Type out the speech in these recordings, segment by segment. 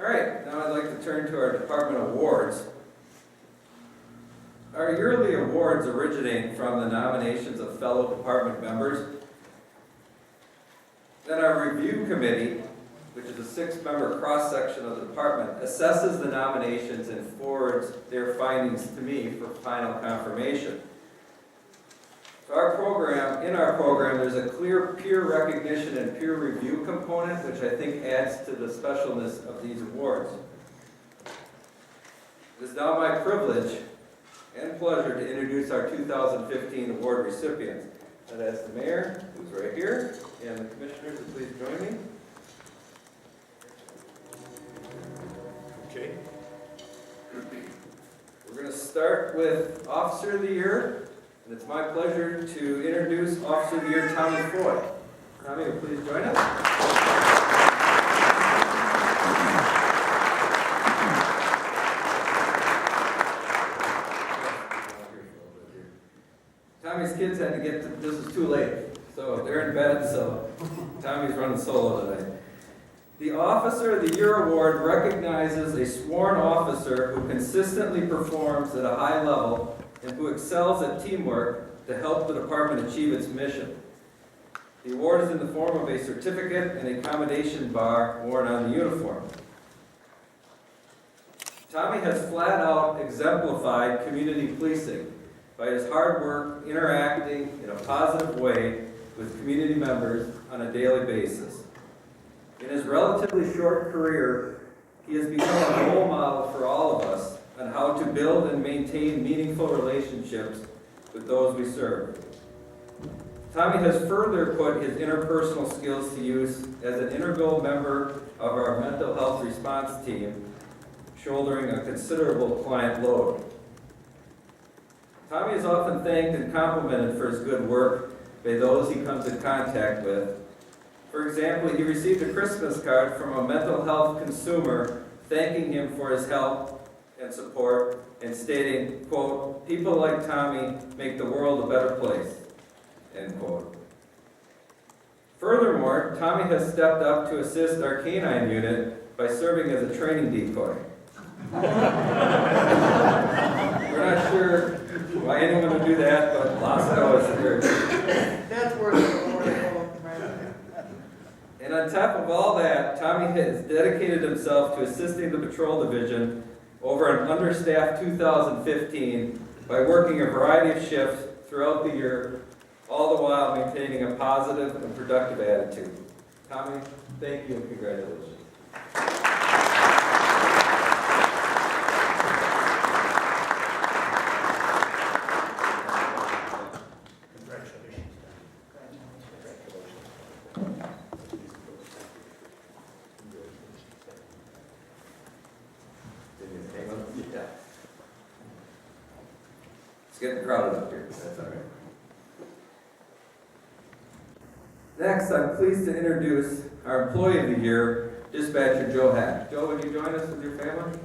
All right, now I'd like to turn to our department awards. Our yearly awards originate from the nominations of fellow department members. Then our review committee, which is a 6-member cross-section of the department, assesses the nominations and forwards their findings to me for final confirmation. So in our program, there's a clear peer recognition and peer review component, which I think adds to the specialness of these awards. It is now my privilege and pleasure to introduce our 2015 award recipients. I'd ask the mayor, who's right here, and the commissioners to please join me. Okay. We're going to start with Officer of the Year, and it's my pleasure to introduce Officer of the Year, Tommy Foy. Tommy, will please join us. Tommy's kids had to get to, this is too late, so they're in bed, so Tommy's running solo today. The Officer of the Year Award recognizes a sworn officer who consistently performs at a high level and who excels at teamwork to help the department achieve its mission. The award is in the form of a certificate and a commendation bar worn on the uniform. Tommy has flat out exemplified community policing by his hard work interacting in a positive way with community members on a daily basis. In his relatively short career, he has become a role model for all of us on how to build and maintain meaningful relationships with those we serve. Tommy has further put his interpersonal skills to use as an integral member of our mental health response team, shouldering a considerable client load. Tommy is often thanked and complimented for his good work by those he comes in contact with. For example, he received a Christmas card from a mental health consumer thanking him for his help and support and stating, quote, "People like Tommy make the world a better place," end quote. Furthermore, Tommy has stepped up to assist our canine unit by serving as a training decoy. We're not sure why anyone would do that, but Lasco is here. That's worth it. And on top of all that, Tommy has dedicated himself to assisting the patrol division over an understaffed 2015 by working a variety of shifts throughout the year, all the while maintaining a positive and productive attitude. Tommy, thank you and congratulations. It's getting crowded up here, that's all right. Next, I'm pleased to introduce our Employee of the Year, Dispatcher Joe Hack. Joe, would you join us with your family?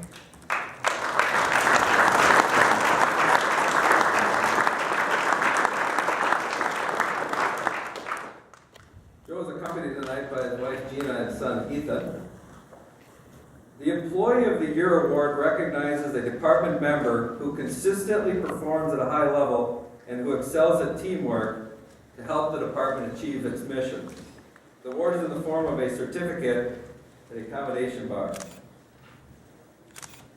Joe is accompanied tonight by his wife Gina and son Ethan. The Employee of the Year Award recognizes a department member who consistently performs at a high level and who excels at teamwork to help the department achieve its mission. The award is in the form of a certificate and a commendation bar.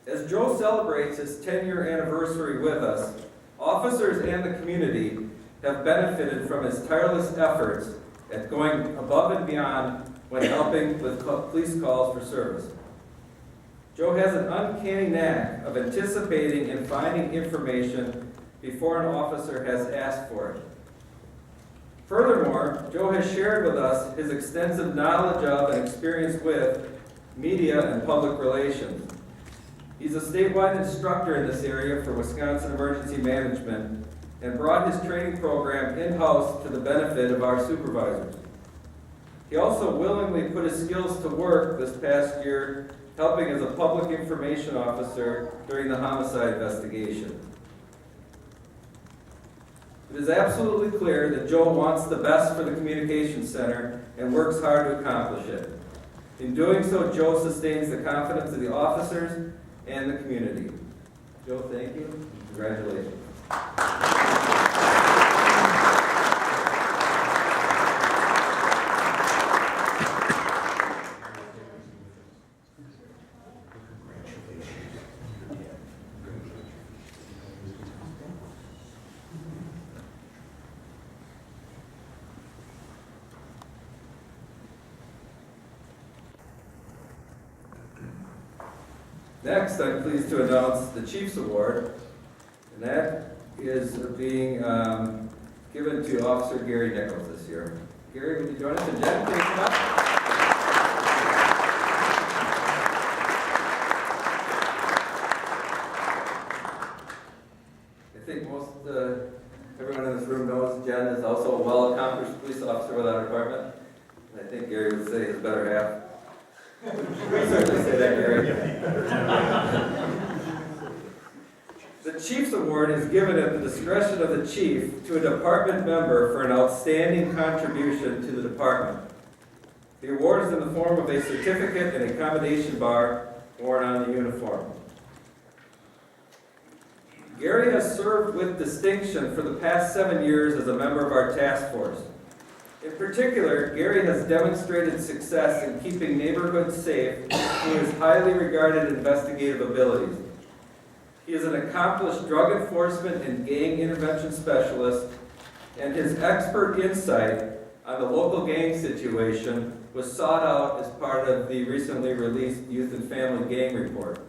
As Joe celebrates his 10-year anniversary with us, officers and the community have benefited from his tireless efforts at going above and beyond when helping with police calls for service. Joe has an uncanny knack of anticipating and finding information before an officer has asked for it. Furthermore, Joe has shared with us his extensive knowledge of and experience with media and public relations. He's a statewide instructor in this area for Wisconsin Emergency Management and brought his training program in-house to the benefit of our supervisors. He also willingly put his skills to work this past year helping as a public information officer during the homicide investigation. It is absolutely clear that Joe wants the best for the communications center and works hard to accomplish it. In doing so, Joe sustains the confidence of the officers and the community. Joe, thank you. Congratulations. Next, I'm pleased to announce the Chiefs Award, and that is being given to Officer Gary Nichols this year. Gary, would you join us? And Jen, please come up. I think most everyone in this room knows Jen is also a well-accomplished police officer with our department. And I think Gary would say his better half. Certainly say that, Gary. The Chief's Award is given at the discretion of the chief to a department member for an outstanding contribution to the department. The award is in the form of a certificate and a commendation bar worn on the uniform. Gary has served with distinction for the past 7 years as a member of our task force. In particular, Gary has demonstrated success in keeping neighborhoods safe through his highly regarded investigative abilities. He is an accomplished drug enforcement and gang intervention specialist, and his expert insight on the local gang situation was sought out as part of the recently released Youth and Family Gang Report.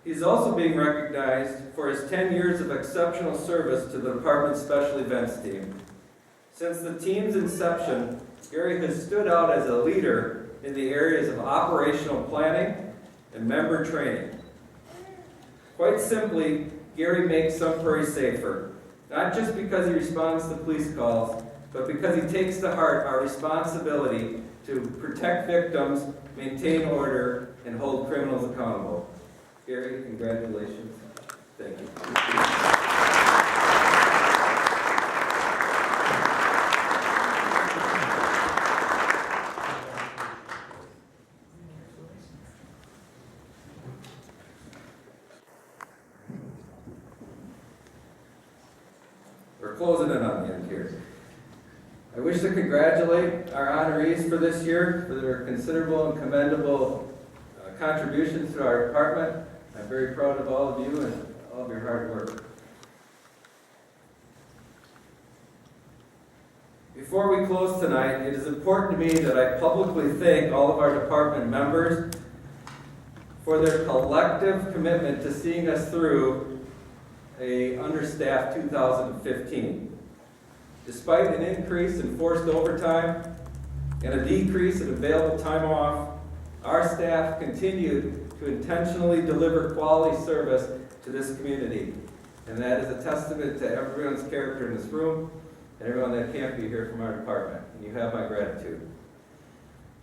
He's also being recognized for his 10 years of exceptional service to the department's special events team. Since the team's inception, Gary has stood out as a leader in the areas of operational planning and member training. Quite simply, Gary makes Sun Prairie safer, not just because he responds to police calls, but because he takes to heart our responsibility to protect victims, maintain order, and hold criminals accountable. Gary, congratulations. Thank you. We're closing in on the end here. I wish to congratulate our honorees for this year for their considerable and commendable contributions to our department. I'm very proud of all of you and all of your hard work. Before we close tonight, it is important to me that I publicly thank all of our department members for their collective commitment to seeing us through a understaffed 2015. Despite an increase in forced overtime and a decrease in available time off, our staff continued to intentionally deliver quality service to this community. And that is a testament to everyone's character in this room and everyone that can't be here from our department. And you have my gratitude.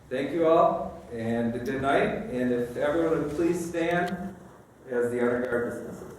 Thank you all, and good night. And if everyone would please stand as the honor guard dismisses.